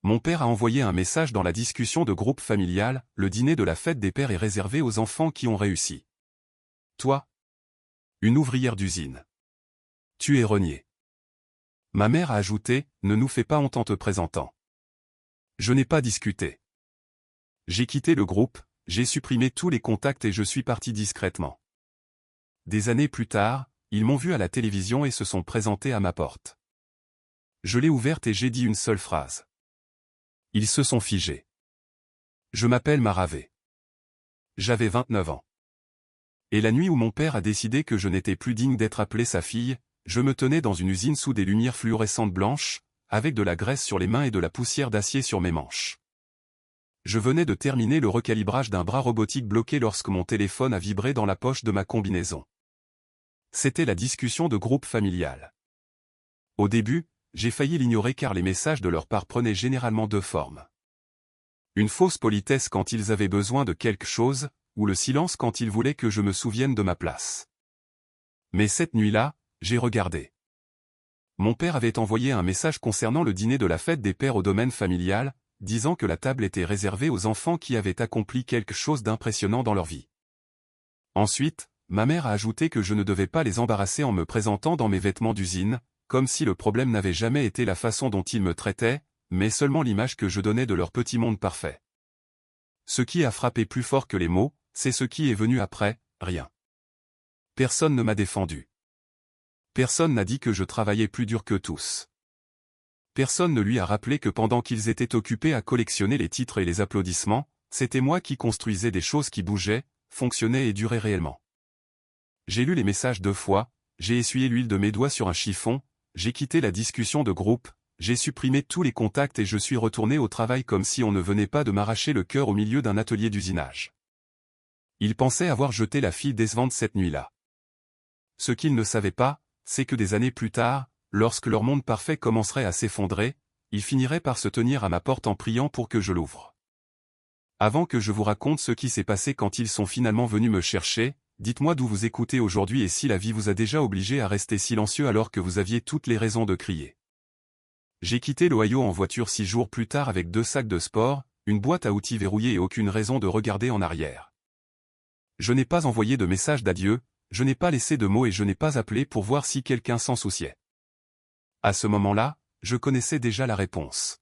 Mon père a envoyé un message dans la discussion de groupe familial, le dîner de la fête des pères est réservé aux enfants qui ont réussi. Toi? Une ouvrière d'usine. Tu es renié. Ma mère a ajouté, ne nous fais pas honte en te présentant. Je n'ai pas discuté. J'ai quitté le groupe, j'ai supprimé tous les contacts et je suis parti discrètement. Des années plus tard, ils m'ont vu à la télévision et se sont présentés à ma porte. Je l'ai ouverte et j'ai dit une seule phrase. Ils se sont figés. Je m'appelle Maravé. J'avais 29 ans. Et la nuit où mon père a décidé que je n'étais plus digne d'être appelé sa fille, je me tenais dans une usine sous des lumières fluorescentes blanches, avec de la graisse sur les mains et de la poussière d'acier sur mes manches. Je venais de terminer le recalibrage d'un bras robotique bloqué lorsque mon téléphone a vibré dans la poche de ma combinaison. C'était la discussion de groupe familial. Au début, j'ai failli l'ignorer car les messages de leur part prenaient généralement deux formes. Une fausse politesse quand ils avaient besoin de quelque chose, ou le silence quand ils voulaient que je me souvienne de ma place. Mais cette nuit-là, j'ai regardé. Mon père avait envoyé un message concernant le dîner de la fête des pères au domaine familial, disant que la table était réservée aux enfants qui avaient accompli quelque chose d'impressionnant dans leur vie. Ensuite, ma mère a ajouté que je ne devais pas les embarrasser en me présentant dans mes vêtements d'usine, comme si le problème n'avait jamais été la façon dont ils me traitaient, mais seulement l'image que je donnais de leur petit monde parfait. Ce qui a frappé plus fort que les mots, c'est ce qui est venu après, rien. Personne ne m'a défendu. Personne n'a dit que je travaillais plus dur que tous. Personne ne lui a rappelé que pendant qu'ils étaient occupés à collectionner les titres et les applaudissements, c'était moi qui construisais des choses qui bougeaient, fonctionnaient et duraient réellement. J'ai lu les messages 2 fois, j'ai essuyé l'huile de mes doigts sur un chiffon, j'ai quitté la discussion de groupe, j'ai supprimé tous les contacts et je suis retourné au travail comme si on ne venait pas de m'arracher le cœur au milieu d'un atelier d'usinage. Ils pensaient avoir jeté la fille décevante cette nuit-là. Ce qu'ils ne savaient pas, c'est que des années plus tard, lorsque leur monde parfait commencerait à s'effondrer, ils finiraient par se tenir à ma porte en priant pour que je l'ouvre. Avant que je vous raconte ce qui s'est passé quand ils sont finalement venus me chercher, dites-moi d'où vous écoutez aujourd'hui et si la vie vous a déjà obligé à rester silencieux alors que vous aviez toutes les raisons de crier. J'ai quitté l'Ohio en voiture 6 jours plus tard avec 2 sacs de sport, une boîte à outils verrouillée et aucune raison de regarder en arrière. Je n'ai pas envoyé de message d'adieu, je n'ai pas laissé de mots et je n'ai pas appelé pour voir si quelqu'un s'en souciait. À ce moment-là, je connaissais déjà la réponse.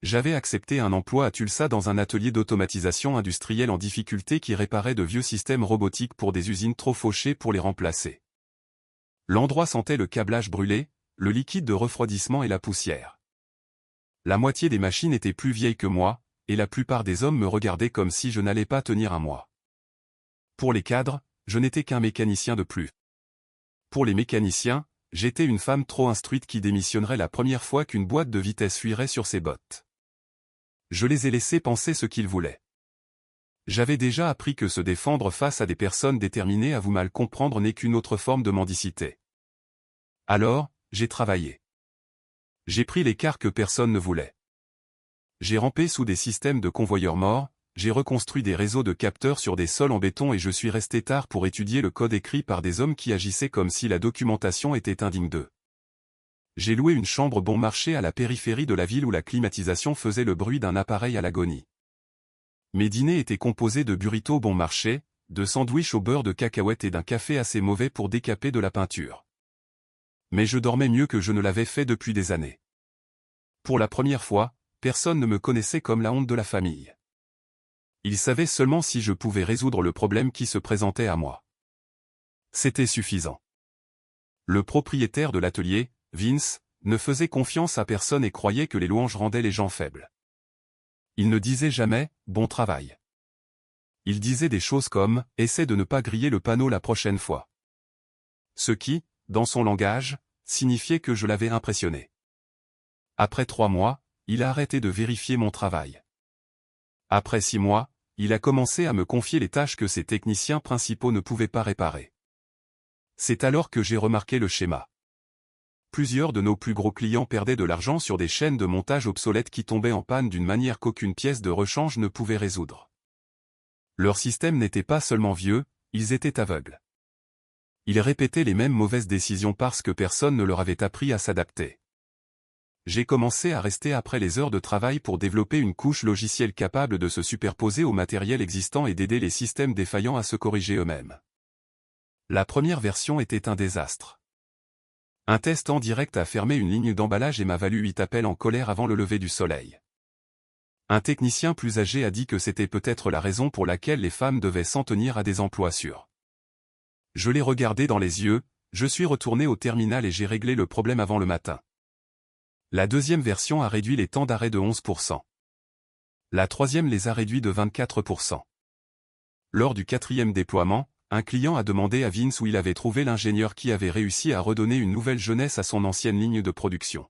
J'avais accepté un emploi à Tulsa dans un atelier d'automatisation industrielle en difficulté qui réparait de vieux systèmes robotiques pour des usines trop fauchées pour les remplacer. L'endroit sentait le câblage brûlé, le liquide de refroidissement et la poussière. La moitié des machines étaient plus vieilles que moi, et la plupart des hommes me regardaient comme si je n'allais pas tenir un mois. Pour les cadres, je n'étais qu'un mécanicien de plus. Pour les mécaniciens, j'étais une femme trop instruite qui démissionnerait la première fois qu'une boîte de vitesse fuirait sur ses bottes. Je les ai laissés penser ce qu'ils voulaient. J'avais déjà appris que se défendre face à des personnes déterminées à vous mal comprendre n'est qu'une autre forme de mendicité. Alors, j'ai travaillé. J'ai pris l'écart que personne ne voulait. J'ai rampé sous des systèmes de convoyeurs morts, j'ai reconstruit des réseaux de capteurs sur des sols en béton et je suis resté tard pour étudier le code écrit par des hommes qui agissaient comme si la documentation était indigne d'eux. J'ai loué une chambre bon marché à la périphérie de la ville où la climatisation faisait le bruit d'un appareil à l'agonie. Mes dîners étaient composés de burritos bon marché, de sandwichs au beurre de cacahuètes et d'un café assez mauvais pour décaper de la peinture. Mais je dormais mieux que je ne l'avais fait depuis des années. Pour la première fois, personne ne me connaissait comme la honte de la famille. Ils savaient seulement si je pouvais résoudre le problème qui se présentait à moi. C'était suffisant. Le propriétaire de l'atelier, Vince, ne faisait confiance à personne et croyait que les louanges rendaient les gens faibles. Il ne disait jamais « bon travail ». Il disait des choses comme « essaie de ne pas griller le panneau la prochaine fois ». Ce qui, dans son langage, signifiait que je l'avais impressionné. Après 3 mois, il a arrêté de vérifier mon travail. Après 6 mois, il a commencé à me confier les tâches que ses techniciens principaux ne pouvaient pas réparer. C'est alors que j'ai remarqué le schéma. Plusieurs de nos plus gros clients perdaient de l'argent sur des chaînes de montage obsolètes qui tombaient en panne d'une manière qu'aucune pièce de rechange ne pouvait résoudre. Leur système n'était pas seulement vieux, ils étaient aveugles. Ils répétaient les mêmes mauvaises décisions parce que personne ne leur avait appris à s'adapter. J'ai commencé à rester après les heures de travail pour développer une couche logicielle capable de se superposer au matériel existant et d'aider les systèmes défaillants à se corriger eux-mêmes. La première version était un désastre. Un test en direct a fermé une ligne d'emballage et m'a valu 8 appels en colère avant le lever du soleil. Un technicien plus âgé a dit que c'était peut-être la raison pour laquelle les femmes devaient s'en tenir à des emplois sûrs. Je l'ai regardé dans les yeux, je suis retourné au terminal et j'ai réglé le problème avant le matin. La deuxième version a réduit les temps d'arrêt de 11%. La troisième les a réduits de 24%. Lors du quatrième déploiement, un client a demandé à Vince où il avait trouvé l'ingénieur qui avait réussi à redonner une nouvelle jeunesse à son ancienne ligne de production.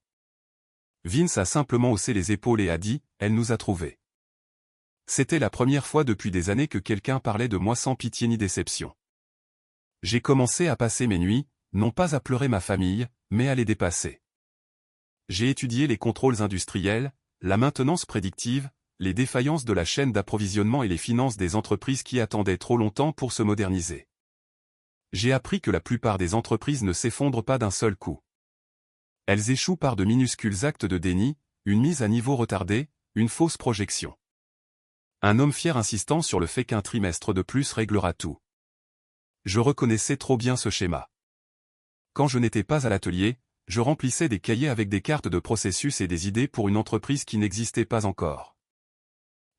Vince a simplement haussé les épaules et a dit « Elle nous a trouvés ». C'était la première fois depuis des années que quelqu'un parlait de moi sans pitié ni déception. J'ai commencé à passer mes nuits, non pas à pleurer ma famille, mais à les dépasser. J'ai étudié les contrôles industriels, la maintenance prédictive, les défaillances de la chaîne d'approvisionnement et les finances des entreprises qui attendaient trop longtemps pour se moderniser. J'ai appris que la plupart des entreprises ne s'effondrent pas d'un seul coup. Elles échouent par de minuscules actes de déni, une mise à niveau retardée, une fausse projection. Un homme fier insistant sur le fait qu'un trimestre de plus réglera tout. Je reconnaissais trop bien ce schéma. Quand je n'étais pas à l'atelier, je remplissais des cahiers avec des cartes de processus et des idées pour une entreprise qui n'existait pas encore.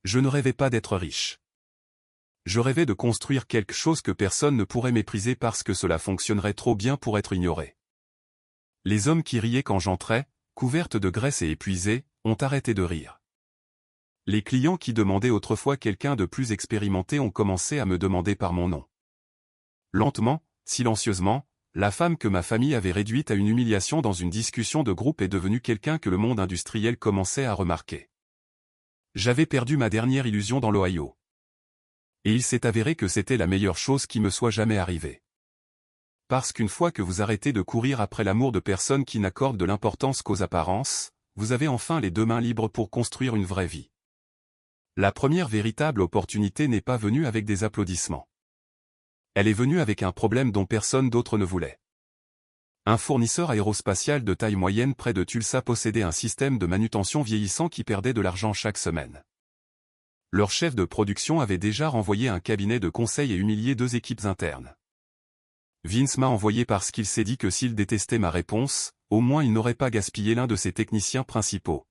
Je ne rêvais pas d'être riche. Je rêvais de construire quelque chose que personne ne pourrait mépriser parce que cela fonctionnerait trop bien pour être ignoré. Les hommes qui riaient quand j'entrais, couvertes de graisse et épuisés, ont arrêté de rire. Les clients qui demandaient autrefois quelqu'un de plus expérimenté ont commencé à me demander par mon nom. Lentement, silencieusement, la femme que ma famille avait réduite à une humiliation dans une discussion de groupe est devenue quelqu'un que le monde industriel commençait à remarquer. J'avais perdu ma dernière illusion dans l'Ohio. Et il s'est avéré que c'était la meilleure chose qui me soit jamais arrivée. Parce qu'une fois que vous arrêtez de courir après l'amour de personnes qui n'accordent de l'importance qu'aux apparences, vous avez enfin les deux mains libres pour construire une vraie vie. La première véritable opportunité n'est pas venue avec des applaudissements. Elle est venue avec un problème dont personne d'autre ne voulait. Un fournisseur aérospatial de taille moyenne près de Tulsa possédait un système de manutention vieillissant qui perdait de l'argent chaque semaine. Leur chef de production avait déjà renvoyé un cabinet de conseil et humilié 2 équipes internes. Vince m'a envoyé parce qu'il s'est dit que s'il détestait ma réponse, au moins il n'aurait pas gaspillé l'un de ses techniciens principaux.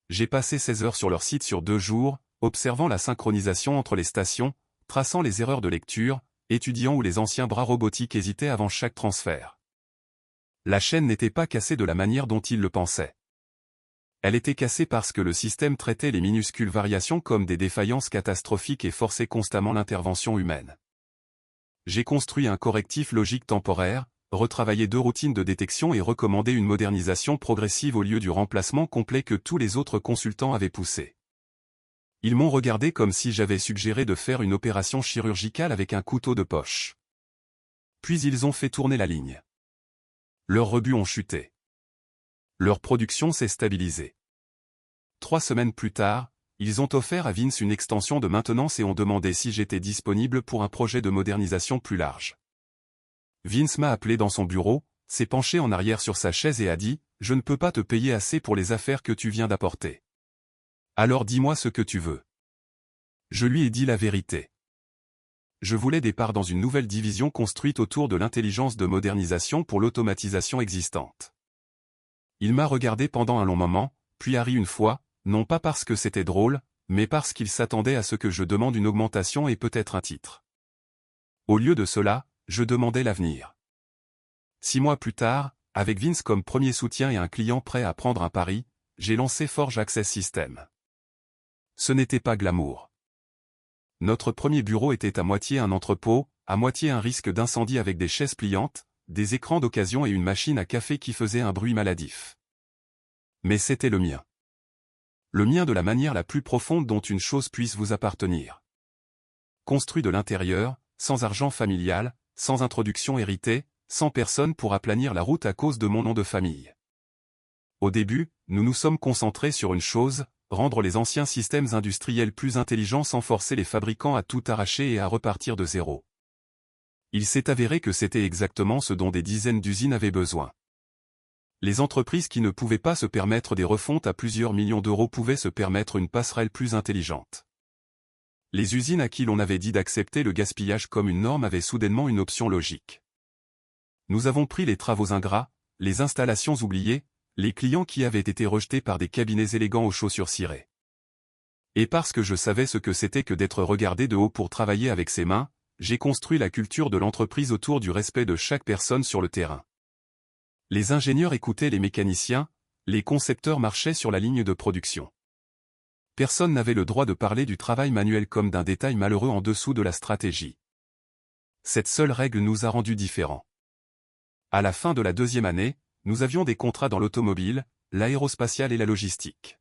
J'ai passé 16 heures sur leur site sur 2 jours, observant la synchronisation entre les stations, traçant les erreurs de lecture, étudiant où les anciens bras robotiques hésitaient avant chaque transfert. La chaîne n'était pas cassée de la manière dont ils le pensaient. Elle était cassée parce que le système traitait les minuscules variations comme des défaillances catastrophiques et forçait constamment l'intervention humaine. J'ai construit un correctif logique temporaire, retravaillé 2 routines de détection et recommandé une modernisation progressive au lieu du remplacement complet que tous les autres consultants avaient poussé. Ils m'ont regardé comme si j'avais suggéré de faire une opération chirurgicale avec un couteau de poche. Puis ils ont fait tourner la ligne. Leurs rebuts ont chuté. Leur production s'est stabilisée. 3 semaines plus tard, ils ont offert à Vince une extension de maintenance et ont demandé si j'étais disponible pour un projet de modernisation plus large. Vince m'a appelé dans son bureau, s'est penché en arrière sur sa chaise et a dit « Je ne peux pas te payer assez pour les affaires que tu viens d'apporter. Alors dis-moi ce que tu veux. » Je lui ai dit la vérité. Je voulais des parts dans une nouvelle division construite autour de l'intelligence de modernisation pour l'automatisation existante. Il m'a regardé pendant un long moment, puis a ri une fois, non pas parce que c'était drôle, mais parce qu'il s'attendait à ce que je demande une augmentation et peut-être un titre. Au lieu de cela, je demandais l'avenir. 6 mois plus tard, avec Vince comme premier soutien et un client prêt à prendre un pari, j'ai lancé Forge Access System. Ce n'était pas glamour. Notre premier bureau était à moitié un entrepôt, à moitié un risque d'incendie avec des chaises pliantes, des écrans d'occasion et une machine à café qui faisait un bruit maladif. Mais c'était le mien. Le mien de la manière la plus profonde dont une chose puisse vous appartenir. Construit de l'intérieur, sans argent familial, sans introduction héritée, sans personne pour aplanir la route à cause de mon nom de famille. Au début, nous nous sommes concentrés sur une chose, rendre les anciens systèmes industriels plus intelligents sans forcer les fabricants à tout arracher et à repartir de zéro. Il s'est avéré que c'était exactement ce dont des dizaines d'usines avaient besoin. Les entreprises qui ne pouvaient pas se permettre des refontes à plusieurs millions d'euros pouvaient se permettre une passerelle plus intelligente. Les usines à qui l'on avait dit d'accepter le gaspillage comme une norme avaient soudainement une option logique. Nous avons pris les travaux ingrats, les installations oubliées, les clients qui avaient été rejetés par des cabinets élégants aux chaussures cirées. Et parce que je savais ce que c'était que d'être regardé de haut pour travailler avec ses mains, j'ai construit la culture de l'entreprise autour du respect de chaque personne sur le terrain. Les ingénieurs écoutaient les mécaniciens, les concepteurs marchaient sur la ligne de production. Personne n'avait le droit de parler du travail manuel comme d'un détail malheureux en dessous de la stratégie. Cette seule règle nous a rendus différents. À la fin de la 2e année, nous avions des contrats dans l'automobile, l'aérospatiale et la logistique.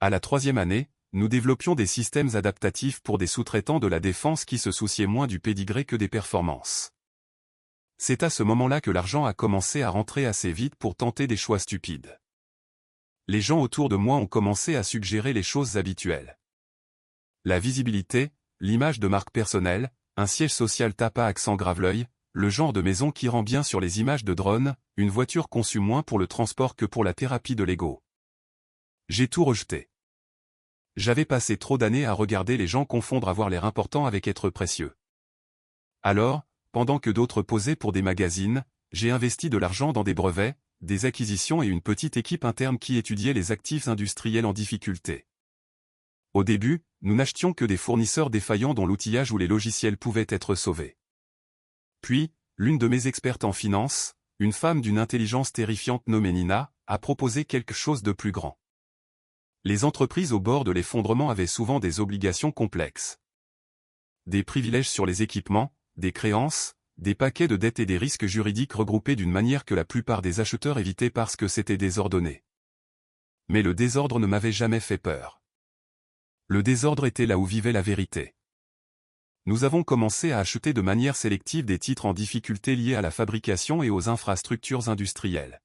À la 3e année, nous développions des systèmes adaptatifs pour des sous-traitants de la défense qui se souciaient moins du pédigré que des performances. C'est à ce moment-là que l'argent a commencé à rentrer assez vite pour tenter des choix stupides. Les gens autour de moi ont commencé à suggérer les choses habituelles. La visibilité, l'image de marque personnelle, un siège social tape à accent grave-l'œil, le genre de maison qui rend bien sur les images de drones, une voiture conçue moins pour le transport que pour la thérapie de l'ego. J'ai tout rejeté. J'avais passé trop d'années à regarder les gens confondre avoir l'air important avec être précieux. Alors, pendant que d'autres posaient pour des magazines, j'ai investi de l'argent dans des brevets, des acquisitions et une petite équipe interne qui étudiait les actifs industriels en difficulté. Au début, nous n'achetions que des fournisseurs défaillants dont l'outillage ou les logiciels pouvaient être sauvés. Puis, l'une de mes expertes en finance, une femme d'une intelligence terrifiante nommée Nina, a proposé quelque chose de plus grand. Les entreprises au bord de l'effondrement avaient souvent des obligations complexes. Des privilèges sur les équipements, des créances, des paquets de dettes et des risques juridiques regroupés d'une manière que la plupart des acheteurs évitaient parce que c'était désordonné. Mais le désordre ne m'avait jamais fait peur. Le désordre était là où vivait la vérité. Nous avons commencé à acheter de manière sélective des titres en difficulté liés à la fabrication et aux infrastructures industrielles.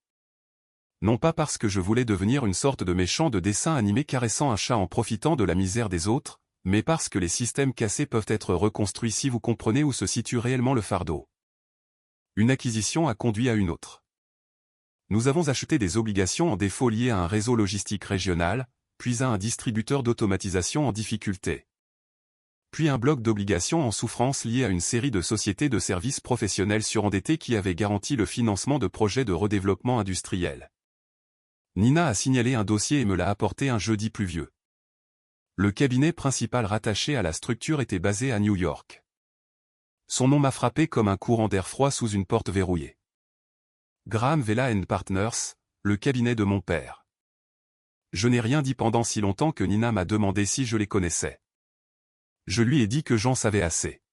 Non pas parce que je voulais devenir une sorte de méchant de dessin animé caressant un chat en profitant de la misère des autres, mais parce que les systèmes cassés peuvent être reconstruits si vous comprenez où se situe réellement le fardeau. Une acquisition a conduit à une autre. Nous avons acheté des obligations en défaut liées à un réseau logistique régional, puis à un distributeur d'automatisation en difficulté. Puis un bloc d'obligations en souffrance lié à une série de sociétés de services professionnels surendettées qui avaient garanti le financement de projets de redéveloppement industriel. Nina a signalé un dossier et me l'a apporté un jeudi pluvieux. Le cabinet principal rattaché à la structure était basé à New York. Son nom m'a frappé comme un courant d'air froid sous une porte verrouillée. Graham Vela & Partners, le cabinet de mon père. Je n'ai rien dit pendant si longtemps que Nina m'a demandé si je les connaissais. Je lui ai dit que j'en savais assez.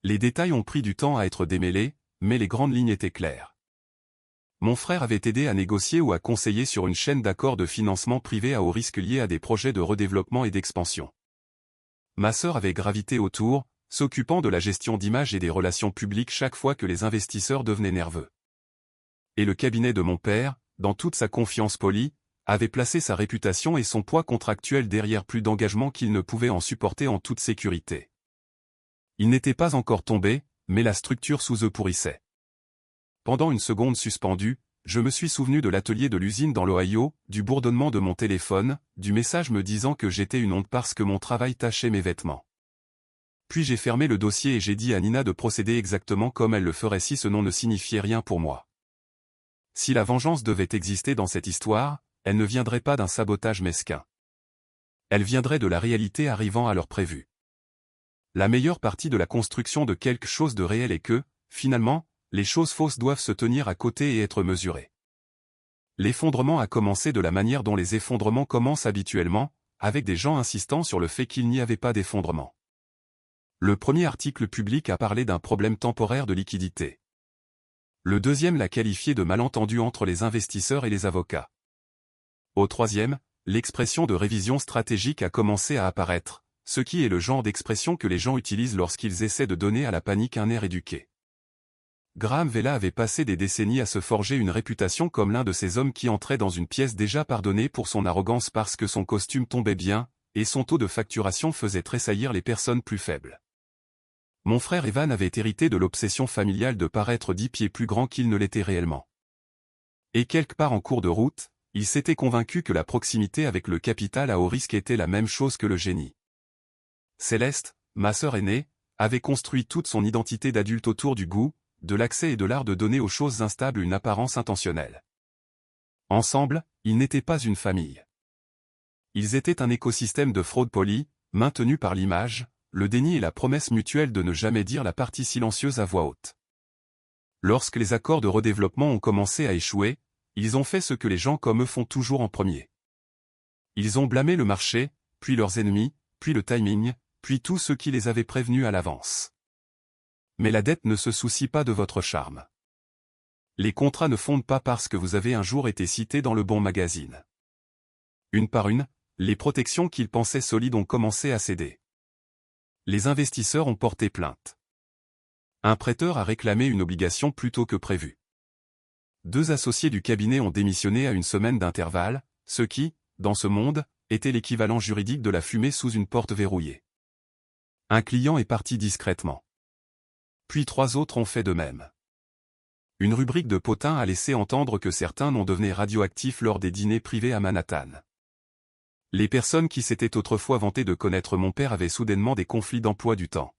Les détails ont pris du temps à être démêlés, mais les grandes lignes étaient claires. Mon frère avait aidé à négocier ou à conseiller sur une chaîne d'accords de financement privé à haut risque liés à des projets de redéveloppement et d'expansion. Ma sœur avait gravité autour, s'occupant de la gestion d'images et des relations publiques chaque fois que les investisseurs devenaient nerveux. Et le cabinet de mon père, dans toute sa confiance polie, avait placé sa réputation et son poids contractuel derrière plus d'engagements qu'il ne pouvait en supporter en toute sécurité. Il n'était pas encore tombé, mais la structure sous eux pourrissait. Pendant une seconde suspendue, je me suis souvenu de l'atelier de l'usine dans l'Ohio, du bourdonnement de mon téléphone, du message me disant que j'étais une honte parce que mon travail tachait mes vêtements. Puis j'ai fermé le dossier et j'ai dit à Nina de procéder exactement comme elle le ferait si ce nom ne signifiait rien pour moi. Si la vengeance devait exister dans cette histoire, elle ne viendrait pas d'un sabotage mesquin. Elle viendrait de la réalité arrivant à l'heure prévue. La meilleure partie de la construction de quelque chose de réel est que, finalement, les choses fausses doivent se tenir à côté et être mesurées. L'effondrement a commencé de la manière dont les effondrements commencent habituellement, avec des gens insistant sur le fait qu'il n'y avait pas d'effondrement. Le premier article public a parlé d'un problème temporaire de liquidité. Le deuxième l'a qualifié de malentendu entre les investisseurs et les avocats. Au troisième, l'expression de révision stratégique a commencé à apparaître, ce qui est le genre d'expression que les gens utilisent lorsqu'ils essaient de donner à la panique un air éduqué. Graham Vela avait passé des décennies à se forger une réputation comme l'un de ces hommes qui entrait dans une pièce déjà pardonnée pour son arrogance parce que son costume tombait bien, et son taux de facturation faisait tressaillir les personnes plus faibles. Mon frère Evan avait hérité de l'obsession familiale de paraître 10 pieds plus grand qu'il ne l'était réellement. Et quelque part en cours de route, il s'était convaincu que la proximité avec le capital à haut risque était la même chose que le génie. Céleste, ma sœur aînée, avait construit toute son identité d'adulte autour du goût, de l'accès et de l'art de donner aux choses instables une apparence intentionnelle. Ensemble, ils n'étaient pas une famille. Ils étaient un écosystème de fraude polie, maintenu par l'image, le déni et la promesse mutuelle de ne jamais dire la partie silencieuse à voix haute. Lorsque les accords de redéveloppement ont commencé à échouer, ils ont fait ce que les gens comme eux font toujours en premier. Ils ont blâmé le marché, puis leurs ennemis, puis le timing, puis tous ceux qui les avaient prévenus à l'avance. Mais la dette ne se soucie pas de votre charme. Les contrats ne fondent pas parce que vous avez un jour été cité dans le bon magazine. Une par une, les protections qu'ils pensaient solides ont commencé à céder. Les investisseurs ont porté plainte. Un prêteur a réclamé une obligation plus tôt que prévu. 2 associés du cabinet ont démissionné à une semaine d'intervalle, ce qui, dans ce monde, était l'équivalent juridique de la fumée sous une porte verrouillée. Un client est parti discrètement. Puis 3 autres ont fait de même. Une rubrique de potins a laissé entendre que certains noms devenaient radioactifs lors des dîners privés à Manhattan. Les personnes qui s'étaient autrefois vantées de connaître mon père avaient soudainement des conflits d'emploi du temps.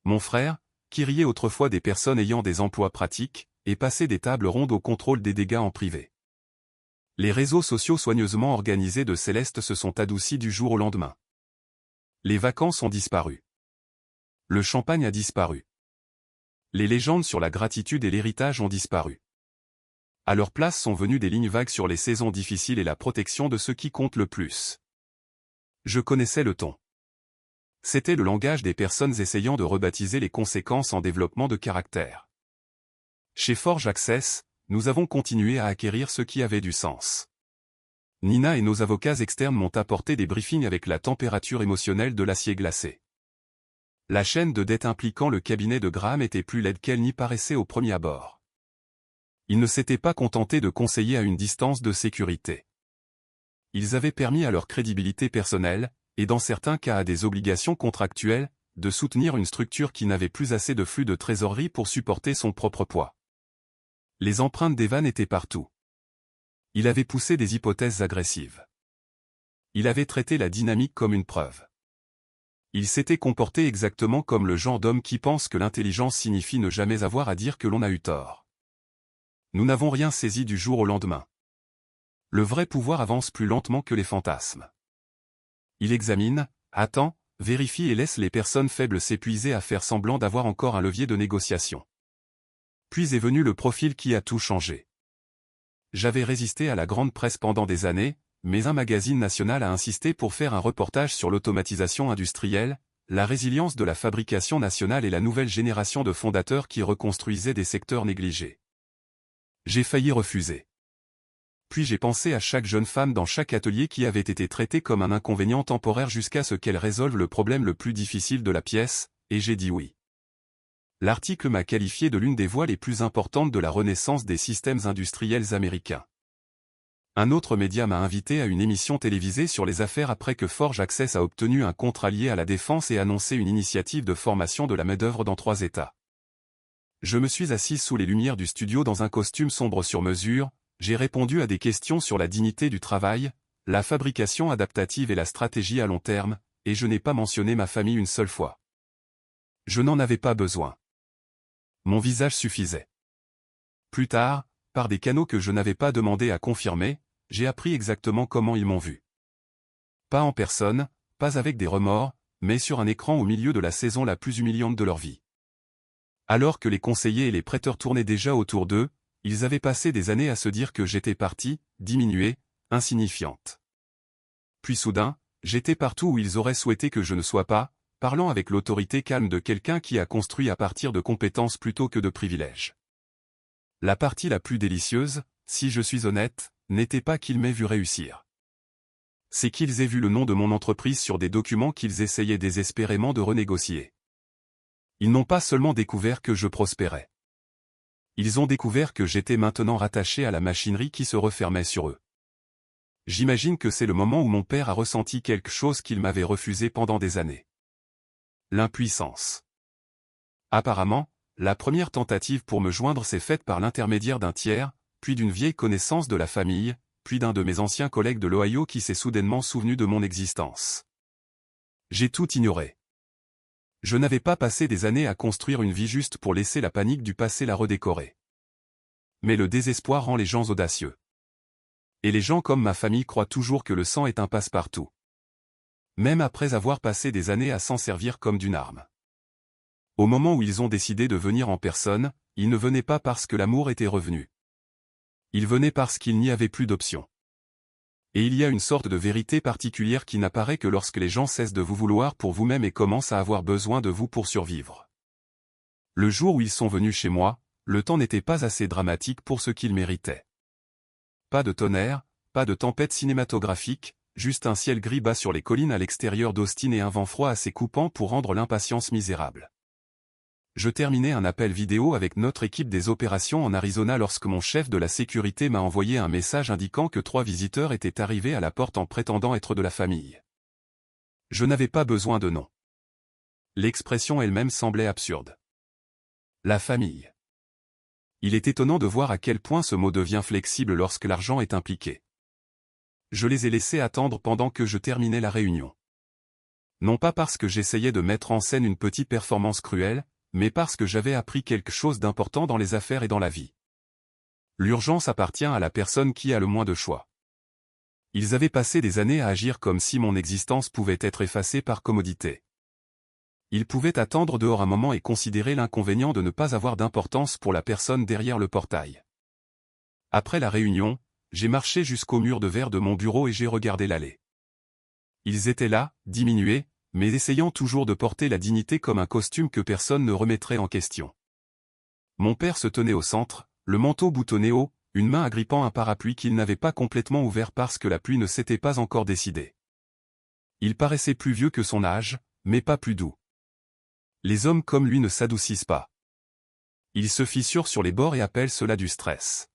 Mon frère, qui riait autrefois des personnes ayant des emplois pratiques, et passait des tables rondes au contrôle des dégâts en privé. Les réseaux sociaux soigneusement organisés de Céleste se sont adoucis du jour au lendemain. Les vacances ont disparu. Le champagne a disparu. Les légendes sur la gratitude et l'héritage ont disparu. À leur place sont venues des lignes vagues sur les saisons difficiles et la protection de ceux qui comptent le plus. Je connaissais le ton. C'était le langage des personnes essayant de rebaptiser les conséquences en développement de caractère. Chez Forge Access, nous avons continué à acquérir ce qui avait du sens. Nina et nos avocats externes m'ont apporté des briefings avec la température émotionnelle de l'acier glacé. La chaîne de dette impliquant le cabinet de Graham était plus laide qu'elle n'y paraissait au premier abord. Ils ne s'étaient pas contentés de conseiller à une distance de sécurité. Ils avaient permis à leur crédibilité personnelle, et dans certains cas à des obligations contractuelles, de soutenir une structure qui n'avait plus assez de flux de trésorerie pour supporter son propre poids. Les empreintes d'Evan étaient partout. Il avait poussé des hypothèses agressives. Il avait traité la dynamique comme une preuve. Il s'était comporté exactement comme le genre d'homme qui pense que l'intelligence signifie ne jamais avoir à dire que l'on a eu tort. Nous n'avons rien saisi du jour au lendemain. Le vrai pouvoir avance plus lentement que les fantasmes. Il examine, attend, vérifie et laisse les personnes faibles s'épuiser à faire semblant d'avoir encore un levier de négociation. Puis est venu le profil qui a tout changé. J'avais résisté à la grande presse pendant des années, mais un magazine national a insisté pour faire un reportage sur l'automatisation industrielle, la résilience de la fabrication nationale et la nouvelle génération de fondateurs qui reconstruisaient des secteurs négligés. J'ai failli refuser. Puis j'ai pensé à chaque jeune femme dans chaque atelier qui avait été traitée comme un inconvénient temporaire jusqu'à ce qu'elle résolve le problème le plus difficile de la pièce, et j'ai dit oui. L'article m'a qualifié de l'une des voix les plus importantes de la renaissance des systèmes industriels américains. Un autre média m'a invité à une émission télévisée sur les affaires après que Forge Access a obtenu un contrat lié à la défense et annoncé une initiative de formation de la main-d'œuvre dans 3 États. Je me suis assis sous les lumières du studio dans un costume sombre sur mesure, j'ai répondu à des questions sur la dignité du travail, la fabrication adaptative et la stratégie à long terme, et je n'ai pas mentionné ma famille une seule fois. Je n'en avais pas besoin. Mon visage suffisait. Plus tard, par des canaux que je n'avais pas demandé à confirmer, j'ai appris exactement comment ils m'ont vu. Pas en personne, pas avec des remords, mais sur un écran au milieu de la saison la plus humiliante de leur vie. Alors que les conseillers et les prêteurs tournaient déjà autour d'eux, ils avaient passé des années à se dire que j'étais partie, diminuée, insignifiante. Puis soudain, j'étais partout où ils auraient souhaité que je ne sois pas, parlant avec l'autorité calme de quelqu'un qui a construit à partir de compétences plutôt que de privilèges. La partie la plus délicieuse, si je suis honnête, n'était pas qu'ils m'aient vu réussir. C'est qu'ils aient vu le nom de mon entreprise sur des documents qu'ils essayaient désespérément de renégocier. Ils n'ont pas seulement découvert que je prospérais. Ils ont découvert que j'étais maintenant rattaché à la machinerie qui se refermait sur eux. J'imagine que c'est le moment où mon père a ressenti quelque chose qu'il m'avait refusé pendant des années. L'impuissance. Apparemment, la première tentative pour me joindre s'est faite par l'intermédiaire d'un tiers, puis d'une vieille connaissance de la famille, puis d'un de mes anciens collègues de l'Ohio qui s'est soudainement souvenu de mon existence. J'ai tout ignoré. Je n'avais pas passé des années à construire une vie juste pour laisser la panique du passé la redécorer. Mais le désespoir rend les gens audacieux. Et les gens comme ma famille croient toujours que le sang est un passe-partout. Même après avoir passé des années à s'en servir comme d'une arme. Au moment où ils ont décidé de venir en personne, ils ne venaient pas parce que l'amour était revenu. Ils venaient parce qu'il n'y avait plus d'option. Et il y a une sorte de vérité particulière qui n'apparaît que lorsque les gens cessent de vous vouloir pour vous-même et commencent à avoir besoin de vous pour survivre. Le jour où ils sont venus chez moi, le temps n'était pas assez dramatique pour ce qu'ils méritaient. Pas de tonnerre, pas de tempête cinématographique, juste un ciel gris bas sur les collines à l'extérieur d'Austin et un vent froid assez coupant pour rendre l'impatience misérable. Je terminais un appel vidéo avec notre équipe des opérations en Arizona lorsque mon chef de la sécurité m'a envoyé un message indiquant que 3 visiteurs étaient arrivés à la porte en prétendant être de la famille. Je n'avais pas besoin de nom. L'expression elle-même semblait absurde. La famille. Il est étonnant de voir à quel point ce mot devient flexible lorsque l'argent est impliqué. Je les ai laissés attendre pendant que je terminais la réunion. Non pas parce que j'essayais de mettre en scène une petite performance cruelle, mais parce que j'avais appris quelque chose d'important dans les affaires et dans la vie. L'urgence appartient à la personne qui a le moins de choix. Ils avaient passé des années à agir comme si mon existence pouvait être effacée par commodité. Ils pouvaient attendre dehors un moment et considérer l'inconvénient de ne pas avoir d'importance pour la personne derrière le portail. Après la réunion, j'ai marché jusqu'au mur de verre de mon bureau et j'ai regardé l'allée. Ils étaient là, diminués, mais essayant toujours de porter la dignité comme un costume que personne ne remettrait en question. Mon père se tenait au centre, le manteau boutonné haut, une main agrippant un parapluie qu'il n'avait pas complètement ouvert parce que la pluie ne s'était pas encore décidée. Il paraissait plus vieux que son âge, mais pas plus doux. Les hommes comme lui ne s'adoucissent pas. Ils se fissurent sur les bords et appellent cela du stress.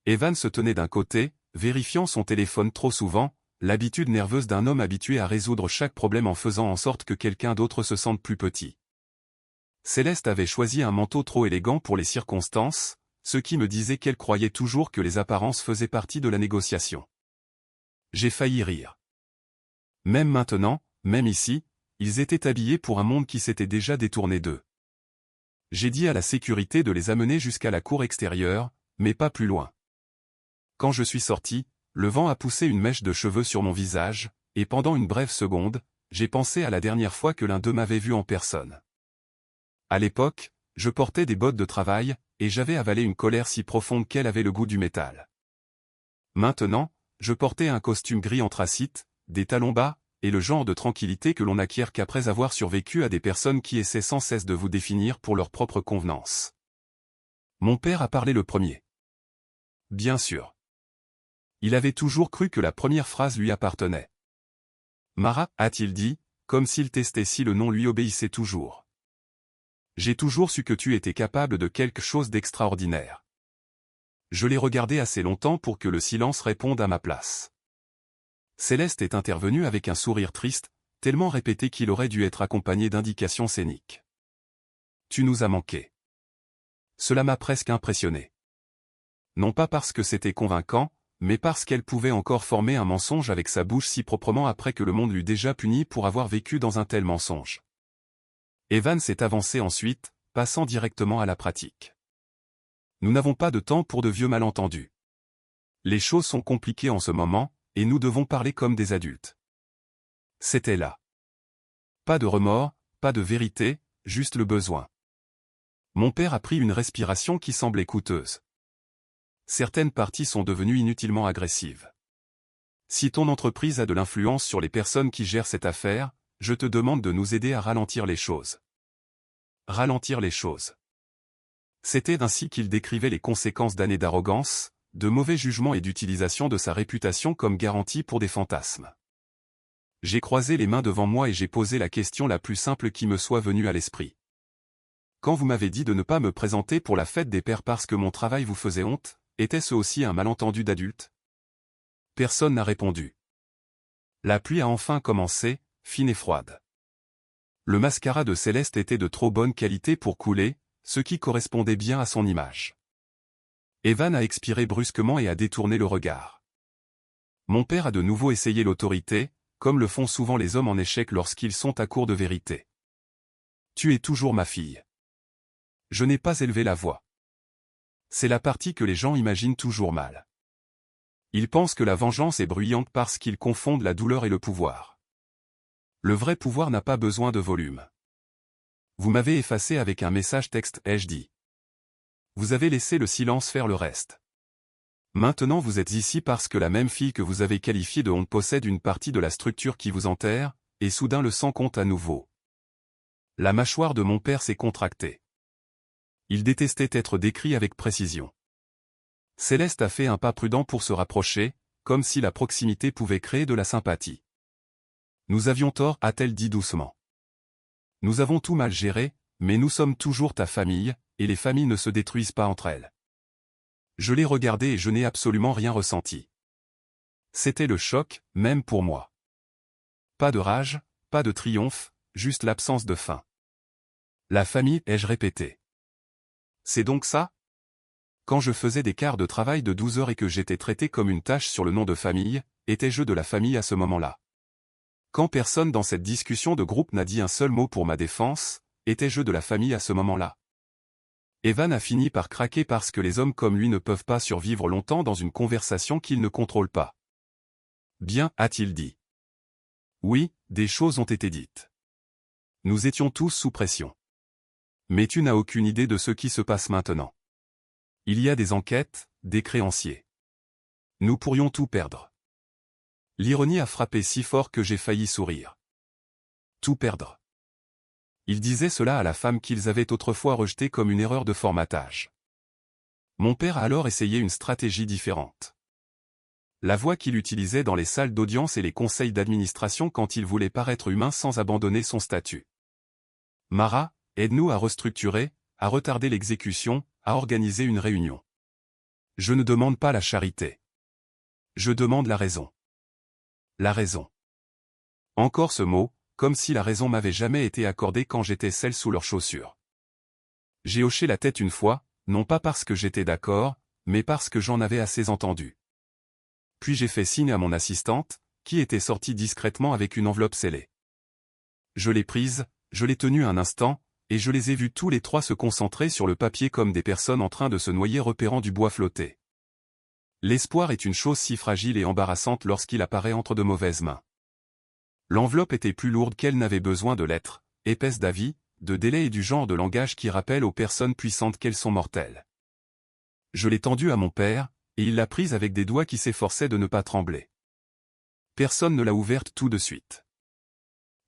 Evan se tenait d'un côté, vérifiant son téléphone trop souvent, l'habitude nerveuse d'un homme habitué à résoudre chaque problème en faisant en sorte que quelqu'un d'autre se sente plus petit. Céleste avait choisi un manteau trop élégant pour les circonstances, ce qui me disait qu'elle croyait toujours que les apparences faisaient partie de la négociation. J'ai failli rire. Même maintenant, même ici, ils étaient habillés pour un monde qui s'était déjà détourné d'eux. J'ai dit à la sécurité de les amener jusqu'à la cour extérieure, mais pas plus loin. Quand je suis sorti, le vent a poussé une mèche de cheveux sur mon visage, et pendant une brève seconde, j'ai pensé à la dernière fois que l'un d'eux m'avait vu en personne. À l'époque, je portais des bottes de travail, et j'avais avalé une colère si profonde qu'elle avait le goût du métal. Maintenant, je portais un costume gris anthracite, des talons bas, et le genre de tranquillité que l'on n'acquiert qu'après avoir survécu à des personnes qui essaient sans cesse de vous définir pour leur propre convenance. Mon père a parlé le premier. Bien sûr. Il avait toujours cru que la première phrase lui appartenait. Mara, a-t-il dit, comme s'il testait si le nom lui obéissait toujours. J'ai toujours su que tu étais capable de quelque chose d'extraordinaire. Je l'ai regardé assez longtemps pour que le silence réponde à ma place. Céleste est intervenue avec un sourire triste, tellement répété qu'il aurait dû être accompagné d'indications scéniques. Tu nous as manqué. Cela m'a presque impressionné. Non pas parce que c'était convaincant, mais parce qu'elle pouvait encore former un mensonge avec sa bouche si proprement après que le monde l'eût déjà puni pour avoir vécu dans un tel mensonge. Evan s'est avancé ensuite, passant directement à la pratique. Nous n'avons pas de temps pour de vieux malentendus. Les choses sont compliquées en ce moment, et nous devons parler comme des adultes. C'était là. Pas de remords, pas de vérité, juste le besoin. Mon père a pris une respiration qui semblait coûteuse. Certaines parties sont devenues inutilement agressives. Si ton entreprise a de l'influence sur les personnes qui gèrent cette affaire, je te demande de nous aider à ralentir les choses. Ralentir les choses. C'était ainsi qu'il décrivait les conséquences d'années d'arrogance, de mauvais jugement et d'utilisation de sa réputation comme garantie pour des fantasmes. J'ai croisé les mains devant moi et j'ai posé la question la plus simple qui me soit venue à l'esprit. Quand vous m'avez dit de ne pas me présenter pour la fête des pères parce que mon travail vous faisait honte, était-ce aussi un malentendu d'adulte? Personne n'a répondu. La pluie a enfin commencé, fine et froide. Le mascara de Céleste était de trop bonne qualité pour couler, ce qui correspondait bien à son image. Evan a expiré brusquement et a détourné le regard. Mon père a de nouveau essayé l'autorité, comme le font souvent les hommes en échec lorsqu'ils sont à court de vérité. Tu es toujours ma fille. Je n'ai pas élevé la voix. C'est la partie que les gens imaginent toujours mal. Ils pensent que la vengeance est bruyante parce qu'ils confondent la douleur et le pouvoir. Le vrai pouvoir n'a pas besoin de volume. Vous m'avez effacé avec un message texte, ai-je dit. Vous avez laissé le silence faire le reste. Maintenant vous êtes ici parce que la même fille que vous avez qualifiée de honte possède une partie de la structure qui vous enterre, et soudain le sang compte à nouveau. La mâchoire de mon père s'est contractée. Il détestait être décrit avec précision. Céleste a fait un pas prudent pour se rapprocher, comme si la proximité pouvait créer de la sympathie. Nous avions tort, a-t-elle dit doucement. Nous avons tout mal géré, mais nous sommes toujours ta famille, et les familles ne se détruisent pas entre elles. Je l'ai regardé et je n'ai absolument rien ressenti. C'était le choc, même pour moi. Pas de rage, pas de triomphe, juste l'absence de faim. La famille, ai-je répété. C'est donc ça? Quand je faisais des quarts de travail de 12 heures et que j'étais traité comme une tâche sur le nom de famille, étais-je de la famille à ce moment-là? Quand personne dans cette discussion de groupe n'a dit un seul mot pour ma défense, étais-je de la famille à ce moment-là? Evan a fini par craquer parce que les hommes comme lui ne peuvent pas survivre longtemps dans une conversation qu'ils ne contrôlent pas. Bien, a-t-il dit. Oui, des choses ont été dites. Nous étions tous sous pression. Mais tu n'as aucune idée de ce qui se passe maintenant. Il y a des enquêtes, des créanciers. Nous pourrions tout perdre. L'ironie a frappé si fort que j'ai failli sourire. Tout perdre. Ils disaient cela à la femme qu'ils avaient autrefois rejetée comme une erreur de formatage. Mon père a alors essayé une stratégie différente. La voix qu'il utilisait dans les salles d'audience et les conseils d'administration quand il voulait paraître humain sans abandonner son statut. Mara, aide-nous à restructurer, à retarder l'exécution, à organiser une réunion. Je ne demande pas la charité. Je demande la raison. La raison. Encore ce mot, comme si la raison m'avait jamais été accordée quand j'étais celle sous leurs chaussures. J'ai hoché la tête une fois, non pas parce que j'étais d'accord, mais parce que j'en avais assez entendu. Puis j'ai fait signe à mon assistante, qui était sortie discrètement avec une enveloppe scellée. Je l'ai prise, je l'ai tenue un instant, et je les ai vus tous les trois se concentrer sur le papier comme des personnes en train de se noyer repérant du bois flotté. L'espoir est une chose si fragile et embarrassante lorsqu'il apparaît entre de mauvaises mains. L'enveloppe était plus lourde qu'elle n'avait besoin de l'être, épaisse d'avis, de délais et du genre de langage qui rappelle aux personnes puissantes qu'elles sont mortelles. Je l'ai tendue à mon père, et il l'a prise avec des doigts qui s'efforçaient de ne pas trembler. Personne ne l'a ouverte tout de suite.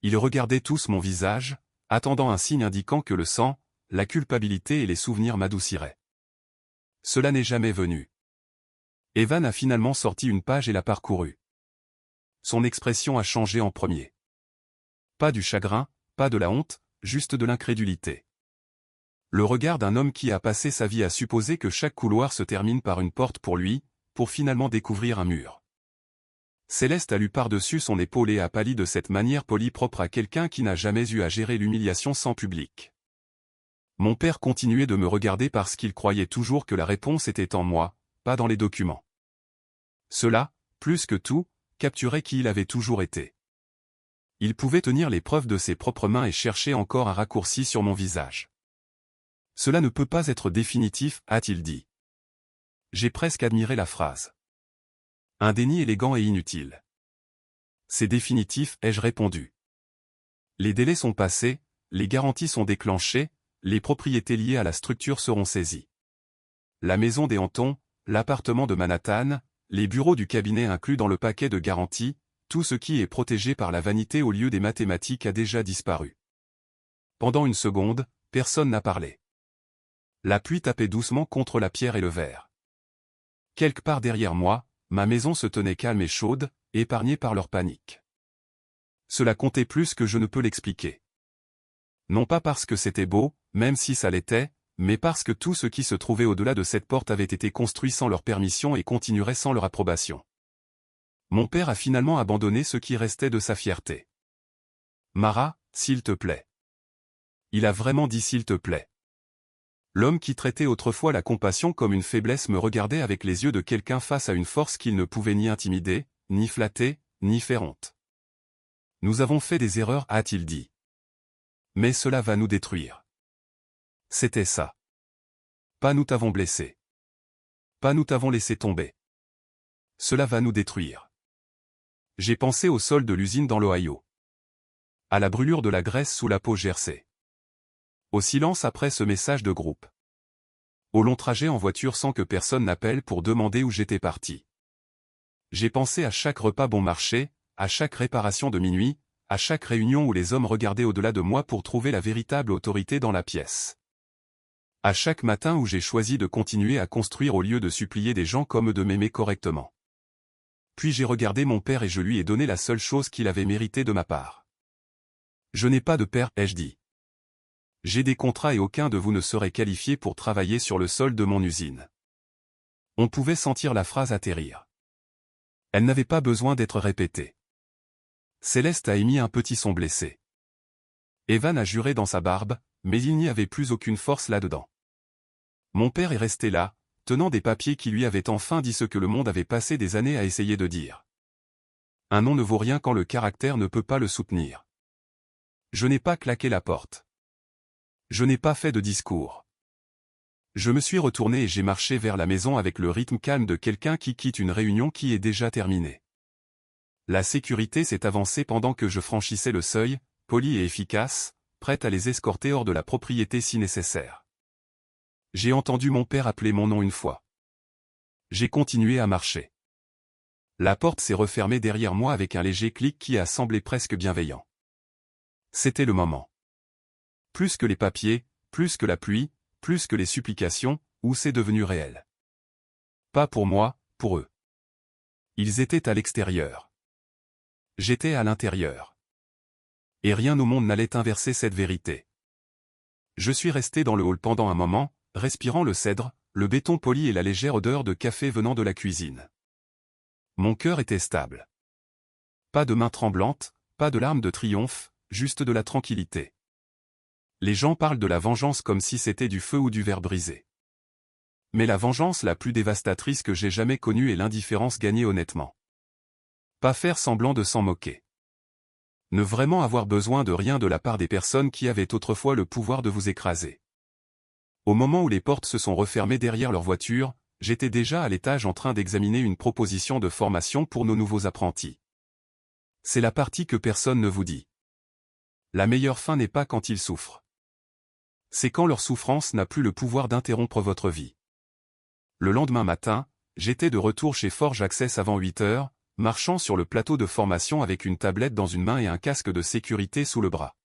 Ils regardaient tous mon visage, attendant un signe indiquant que le sang, la culpabilité et les souvenirs m'adouciraient. Cela n'est jamais venu. Evan a finalement sorti une page et l'a parcourue. Son expression a changé en premier. Pas du chagrin, pas de la honte, juste de l'incrédulité. Le regard d'un homme qui a passé sa vie à supposer que chaque couloir se termine par une porte pour lui, pour finalement découvrir un mur. Céleste a lu par-dessus son épaule et a pâli de cette manière polie propre à quelqu'un qui n'a jamais eu à gérer l'humiliation sans public. Mon père continuait de me regarder parce qu'il croyait toujours que la réponse était en moi, pas dans les documents. Cela, plus que tout, capturait qui il avait toujours été. Il pouvait tenir les preuves de ses propres mains et chercher encore un raccourci sur mon visage. Cela ne peut pas être définitif, a-t-il dit. J'ai presque admiré la phrase. Un déni élégant et inutile. C'est définitif, ai-je répondu. Les délais sont passés, les garanties sont déclenchées, les propriétés liées à la structure seront saisies. La maison des Hantons, l'appartement de Manhattan, les bureaux du cabinet inclus dans le paquet de garantie, tout ce qui est protégé par la vanité au lieu des mathématiques a déjà disparu. Pendant une seconde, personne n'a parlé. La pluie tapait doucement contre la pierre et le verre. Quelque part derrière moi, ma maison se tenait calme et chaude, épargnée par leur panique. Cela comptait plus que je ne peux l'expliquer. Non pas parce que c'était beau, même si ça l'était, mais parce que tout ce qui se trouvait au-delà de cette porte avait été construit sans leur permission et continuerait sans leur approbation. Mon père a finalement abandonné ce qui restait de sa fierté. Mara, s'il te plaît. Il a vraiment dit s'il te plaît. L'homme qui traitait autrefois la compassion comme une faiblesse me regardait avec les yeux de quelqu'un face à une force qu'il ne pouvait ni intimider, ni flatter, ni faire honte. Nous avons fait des erreurs, a-t-il dit. Mais cela va nous détruire. C'était ça. Pas nous t'avons blessé. Pas nous t'avons laissé tomber. Cela va nous détruire. J'ai pensé au sol de l'usine dans l'Ohio. À la brûlure de la graisse sous la peau gercée. Au silence après ce message de groupe. Au long trajet en voiture sans que personne n'appelle pour demander où j'étais parti. J'ai pensé à chaque repas bon marché, à chaque réparation de minuit, à chaque réunion où les hommes regardaient au-delà de moi pour trouver la véritable autorité dans la pièce. À chaque matin où j'ai choisi de continuer à construire au lieu de supplier des gens comme eux de m'aimer correctement. Puis j'ai regardé mon père et je lui ai donné la seule chose qu'il avait méritée de ma part. Je n'ai pas de père, ai-je dit. J'ai des contrats et aucun de vous ne serait qualifié pour travailler sur le sol de mon usine. On pouvait sentir la phrase atterrir. Elle n'avait pas besoin d'être répétée. Céleste a émis un petit son blessé. Evan a juré dans sa barbe, mais il n'y avait plus aucune force là-dedans. Mon père est resté là, tenant des papiers qui lui avaient enfin dit ce que le monde avait passé des années à essayer de dire. Un nom ne vaut rien quand le caractère ne peut pas le soutenir. Je n'ai pas claqué la porte. Je n'ai pas fait de discours. Je me suis retourné et j'ai marché vers la maison avec le rythme calme de quelqu'un qui quitte une réunion qui est déjà terminée. La sécurité s'est avancée pendant que je franchissais le seuil, poli et efficace, prête à les escorter hors de la propriété si nécessaire. J'ai entendu mon père appeler mon nom une fois. J'ai continué à marcher. La porte s'est refermée derrière moi avec un léger clic qui a semblé presque bienveillant. C'était le moment. Plus que les papiers, plus que la pluie, plus que les supplications, où c'est devenu réel. Pas pour moi, pour eux. Ils étaient à l'extérieur. J'étais à l'intérieur. Et rien au monde n'allait inverser cette vérité. Je suis resté dans le hall pendant un moment, respirant le cèdre, le béton poli et la légère odeur de café venant de la cuisine. Mon cœur était stable. Pas de main tremblante, pas de larmes de triomphe, juste de la tranquillité. Les gens parlent de la vengeance comme si c'était du feu ou du verre brisé. Mais la vengeance la plus dévastatrice que j'ai jamais connue est l'indifférence gagnée honnêtement. Pas faire semblant de s'en moquer. Ne vraiment avoir besoin de rien de la part des personnes qui avaient autrefois le pouvoir de vous écraser. Au moment où les portes se sont refermées derrière leur voiture, j'étais déjà à l'étage en train d'examiner une proposition de formation pour nos nouveaux apprentis. C'est la partie que personne ne vous dit. La meilleure fin n'est pas quand ils souffrent. C'est quand leur souffrance n'a plus le pouvoir d'interrompre votre vie. Le lendemain matin, j'étais de retour chez Forge Access avant 8 heures, marchant sur le plateau de formation avec une tablette dans une main et un casque de sécurité sous le bras.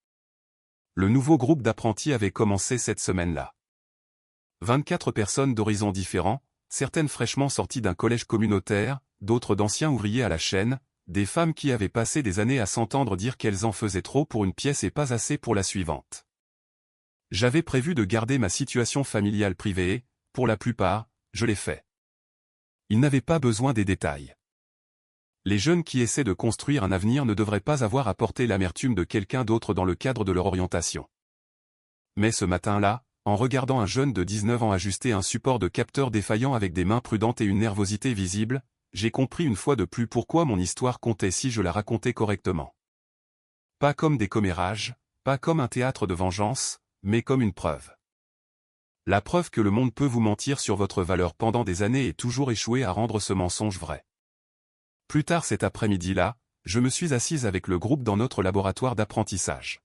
Le nouveau groupe d'apprentis avait commencé cette semaine-là. 24 personnes d'horizons différents, certaines fraîchement sorties d'un collège communautaire, d'autres d'anciens ouvriers à la chaîne, des femmes qui avaient passé des années à s'entendre dire qu'elles en faisaient trop pour une pièce et pas assez pour la suivante. J'avais prévu de garder ma situation familiale privée et, pour la plupart, je l'ai fait. Ils n'avaient pas besoin des détails. Les jeunes qui essaient de construire un avenir ne devraient pas avoir à porter l'amertume de quelqu'un d'autre dans le cadre de leur orientation. Mais ce matin-là, en regardant un jeune de 19 ans ajuster un support de capteur défaillant avec des mains prudentes et une nervosité visible, j'ai compris une fois de plus pourquoi mon histoire comptait si je la racontais correctement. Pas comme des commérages, pas comme un théâtre de vengeance, mais comme une preuve. La preuve que le monde peut vous mentir sur votre valeur pendant des années et toujours échouer à rendre ce mensonge vrai. Plus tard cet après-midi-là, je me suis assise avec le groupe dans notre laboratoire d'apprentissage.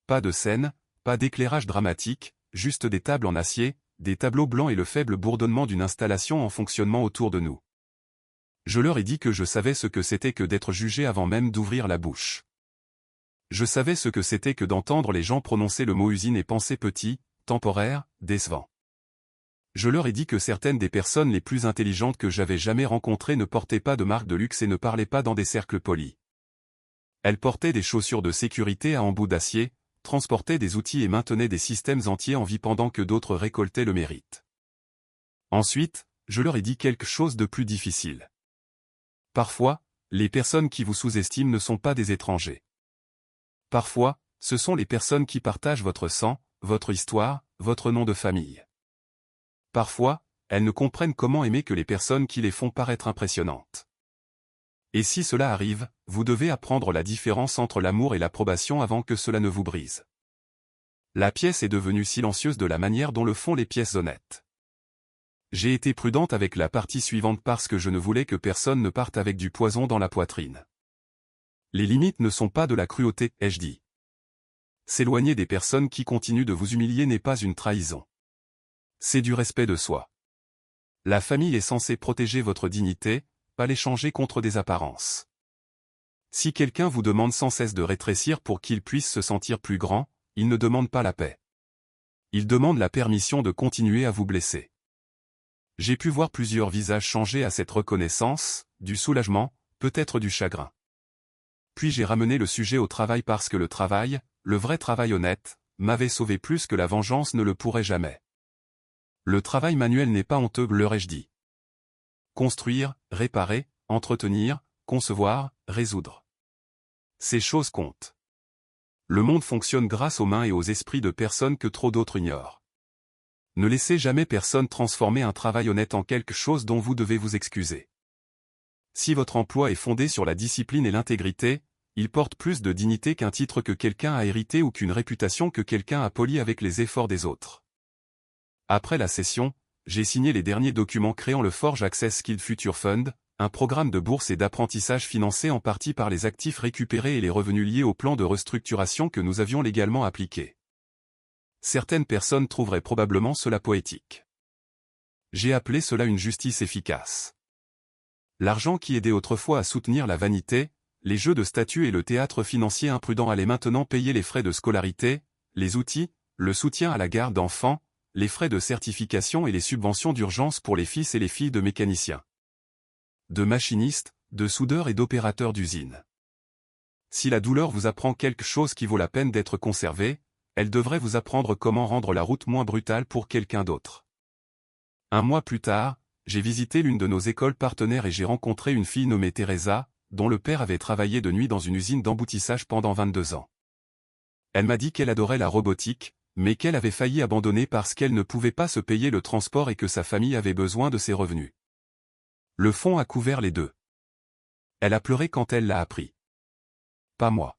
Pas de scène, pas d'éclairage dramatique, juste des tables en acier, des tableaux blancs et le faible bourdonnement d'une installation en fonctionnement autour de nous. Je leur ai dit que je savais ce que c'était que d'être jugé avant même d'ouvrir la bouche. Je savais ce que c'était que d'entendre les gens prononcer le mot usine et penser petit, temporaire, décevant. Je leur ai dit que certaines des personnes les plus intelligentes que j'avais jamais rencontrées ne portaient pas de marque de luxe et ne parlaient pas dans des cercles polis. Elles portaient des chaussures de sécurité à embout d'acier, transportaient des outils et maintenaient des systèmes entiers en vie pendant que d'autres récoltaient le mérite. Ensuite, je leur ai dit quelque chose de plus difficile. Parfois, les personnes qui vous sous-estiment ne sont pas des étrangers. Parfois, ce sont les personnes qui partagent votre sang, votre histoire, votre nom de famille. Parfois, elles ne comprennent comment aimer que les personnes qui les font paraître impressionnantes. Et si cela arrive, vous devez apprendre la différence entre l'amour et l'approbation avant que cela ne vous brise. La pièce est devenue silencieuse de la manière dont le font les pièces honnêtes. J'ai été prudente avec la partie suivante parce que je ne voulais que personne ne parte avec du poison dans la poitrine. Les limites ne sont pas de la cruauté, ai-je dit. S'éloigner des personnes qui continuent de vous humilier n'est pas une trahison. C'est du respect de soi. La famille est censée protéger votre dignité, pas l'échanger contre des apparences. Si quelqu'un vous demande sans cesse de rétrécir pour qu'il puisse se sentir plus grand, il ne demande pas la paix. Il demande la permission de continuer à vous blesser. J'ai pu voir plusieurs visages changer à cette reconnaissance, du soulagement, peut-être du chagrin. Puis j'ai ramené le sujet au travail parce que le travail, le vrai travail honnête, m'avait sauvé plus que la vengeance ne le pourrait jamais. Le travail manuel n'est pas honteux, leur ai-je dit. Construire, réparer, entretenir, concevoir, résoudre. Ces choses comptent. Le monde fonctionne grâce aux mains et aux esprits de personnes que trop d'autres ignorent. Ne laissez jamais personne transformer un travail honnête en quelque chose dont vous devez vous excuser. Si votre emploi est fondé sur la discipline et l'intégrité, il porte plus de dignité qu'un titre que quelqu'un a hérité ou qu'une réputation que quelqu'un a polie avec les efforts des autres. Après la session, j'ai signé les derniers documents créant le Forge Access Skill Future Fund, un programme de bourse et d'apprentissage financé en partie par les actifs récupérés et les revenus liés au plan de restructuration que nous avions légalement appliqué. Certaines personnes trouveraient probablement cela poétique. J'ai appelé cela une justice efficace. L'argent qui aidait autrefois à soutenir la vanité, les jeux de statut et le théâtre financier imprudent allait maintenant payer les frais de scolarité, les outils, le soutien à la garde d'enfants, les frais de certification et les subventions d'urgence pour les fils et les filles de mécaniciens, de machinistes, de soudeurs et d'opérateurs d'usines. Si la douleur vous apprend quelque chose qui vaut la peine d'être conservé, elle devrait vous apprendre comment rendre la route moins brutale pour quelqu'un d'autre. Un mois plus tard, j'ai visité l'une de nos écoles partenaires et j'ai rencontré une fille nommée Teresa, dont le père avait travaillé de nuit dans une usine d'emboutissage pendant 22 ans. Elle m'a dit qu'elle adorait la robotique, mais qu'elle avait failli abandonner parce qu'elle ne pouvait pas se payer le transport et que sa famille avait besoin de ses revenus. Le fond a couvert les deux. Elle a pleuré quand elle l'a appris. Pas moi.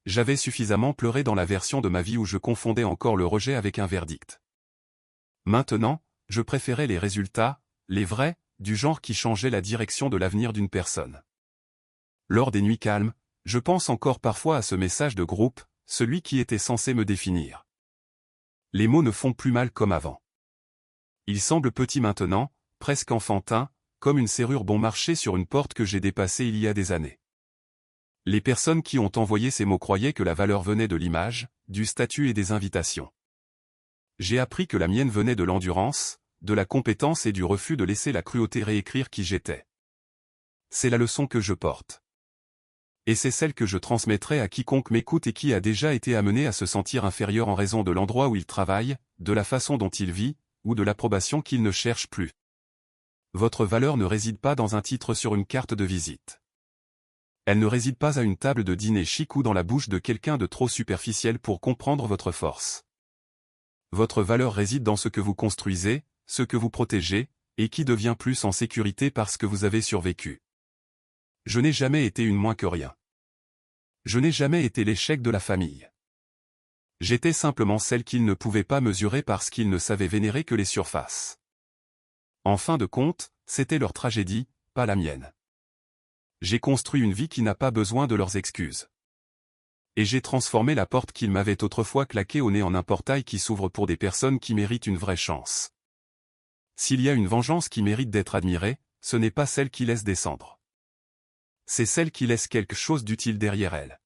J'avais suffisamment pleuré dans la version de ma vie où je confondais encore le rejet avec un verdict. Maintenant, je préférais les résultats, les vrais, du genre qui changeaient la direction de l'avenir d'une personne. Lors des nuits calmes, je pense encore parfois à ce message de groupe, celui qui était censé me définir. Les mots ne font plus mal comme avant. Ils semblent petits maintenant, presque enfantins, comme une serrure bon marché sur une porte que j'ai dépassée il y a des années. Les personnes qui ont envoyé ces mots croyaient que la valeur venait de l'image, du statut et des invitations. J'ai appris que la mienne venait de l'endurance, de la compétence et du refus de laisser la cruauté réécrire qui j'étais. C'est la leçon que je porte. Et c'est celle que je transmettrai à quiconque m'écoute et qui a déjà été amené à se sentir inférieur en raison de l'endroit où il travaille, de la façon dont il vit, ou de l'approbation qu'il ne cherche plus. Votre valeur ne réside pas dans un titre sur une carte de visite. Elle ne réside pas à une table de dîner chic ou dans la bouche de quelqu'un de trop superficiel pour comprendre votre force. Votre valeur réside dans ce que vous construisez, ce que vous protégez, et qui devient plus en sécurité parce que vous avez survécu. Je n'ai jamais été une moins que rien. Je n'ai jamais été l'échec de la famille. J'étais simplement celle qu'ils ne pouvaient pas mesurer parce qu'ils ne savaient vénérer que les surfaces. En fin de compte, c'était leur tragédie, pas la mienne. J'ai construit une vie qui n'a pas besoin de leurs excuses. Et j'ai transformé la porte qu'ils m'avaient autrefois claquée au nez en un portail qui s'ouvre pour des personnes qui méritent une vraie chance. S'il y a une vengeance qui mérite d'être admirée, ce n'est pas celle qui laisse descendre. C'est celle qui laisse quelque chose d'utile derrière elle.